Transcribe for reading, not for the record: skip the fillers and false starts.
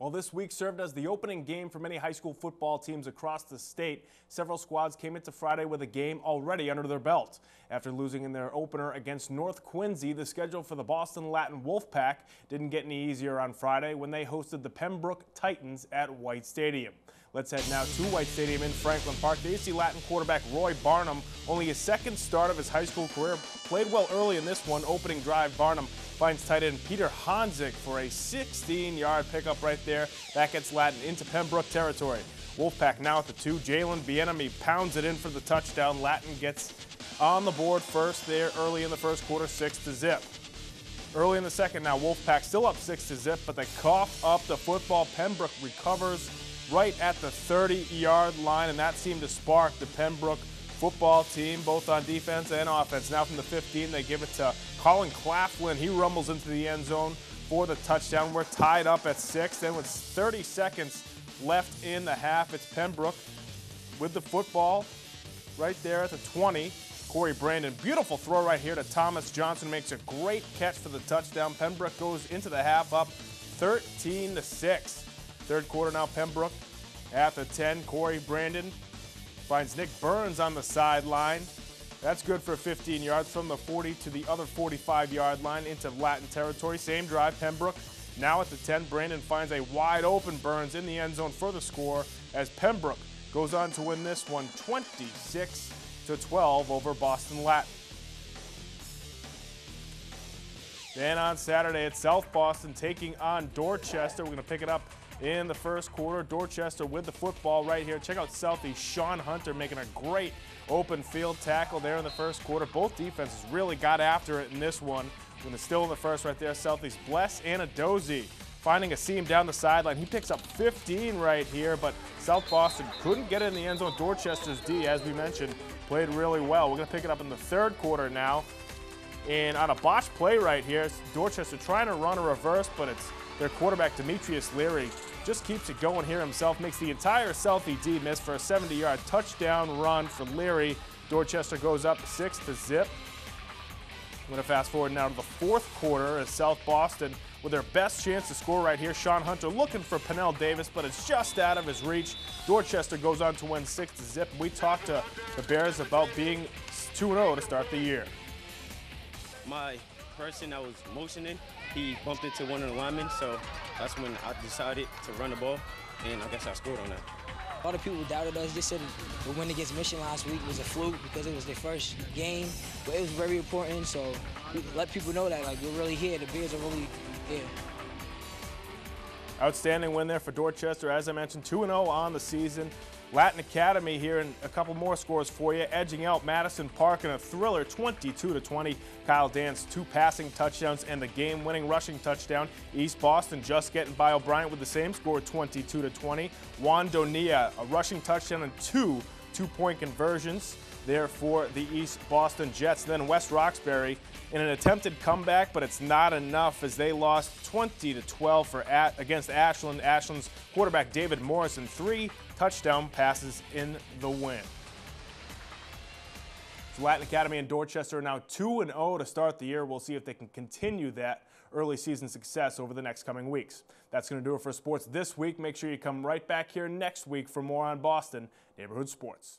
Well, this week served as the opening game for many high school football teams across the state. Several squads came into Friday with a game already under their belt. After losing in their opener against North Quincy, the schedule for the Boston Latin Wolfpack didn't get any easier on Friday when they hosted the Pembroke Titans at White Stadium. Let's head now to White Stadium in Franklin Park. The AC Latin quarterback Roy Barnum, only his second start of his high school career, played well early in this one. Opening drive, Barnum finds tight end Peter Honzik for a 16-yard pickup right there. That gets Latin into Pembroke territory. Wolfpack now at the 2. Jalen Bienemy pounds it in for the touchdown. Latin gets on the board first there early in the first quarter, 6-0. Early in the second now, Wolfpack still up 6-0, but they cough up the football. Pembroke recovers right at the 30-yard line, and that seemed to spark the Pembroke football team, both on defense and offense. Now from the 15, they give it to Colin Claflin. He rumbles into the end zone for the touchdown. We're tied up at 6. Then with 30 seconds left in the half, it's Pembroke with the football right there at the 20. Corey Brandon, beautiful throw right here to Thomas Johnson, makes a great catch for the touchdown. Pembroke goes into the half up 13-6. Third quarter now, Pembroke at the 10. Corey Brandon finds Nick Burns on the sideline. That's good for 15 yards from the 40 to the other 45-yard line into Latin territory. Same drive, Pembroke now at the 10. Brandon finds a wide open Burns in the end zone for the score as Pembroke goes on to win this one 26-12 over Boston Latin. Then on Saturday, it's South Boston taking on Dorchester. We're going to pick it up in the first quarter. Dorchester with the football right here. Check out Southie's Sean Hunter making a great open field tackle there in the first quarter. Both defenses really got after it in this one. When it's still in the first right there, Southie's Bless Anadozi finding a seam down the sideline. He picks up 15 right here, but South Boston couldn't get it in the end zone. Dorchester's D, as we mentioned, played really well. We're going to pick it up in the third quarter now. And on a botched play right here, Dorchester trying to run a reverse, but it's their quarterback, Demetrius Leary, just keeps it going here himself, makes the entire Southie D miss for a 70-yard touchdown run for Leary. Dorchester goes up 6-0. I'm going to fast forward now to the fourth quarter as South Boston, with their best chance to score right here, Sean Hunter looking for Pennell Davis, but it's just out of his reach. Dorchester goes on to win 6-0. We talked to the Bears about being 2-0 to start the year. My person that was motioning, he bumped into one of the linemen, so that's when I decided to run the ball, and I guess I scored on that. A lot of people doubted us. They said the win against Mission last week was a fluke because it was their first game, but it was very important, so we let people know that like we're really here. The Bears are really here. Outstanding win there for Dorchester. As I mentioned, 2-0 on the season. Latin Academy here, and a couple more scores for you. Edging out Madison Park in a thriller, 22-20. Kyle Dance, 2 passing touchdowns and the game-winning rushing touchdown. East Boston just getting by O'Brien with the same score, 22-20. Juan Donia, a rushing touchdown and 2 two-point conversions there for the East Boston Jets. Then West Roxbury in an attempted comeback, but it's not enough as they lost 20-12 against Ashland. Ashland's quarterback David Morrison, 3 touchdown passes in the win. So Latin Academy and Dorchester are now 2-0 to start the year. We'll see if they can continue that early season success over the next coming weeks. That's going to do it for sports this week. Make sure you come right back here next week for more on Boston Neighborhood Sports.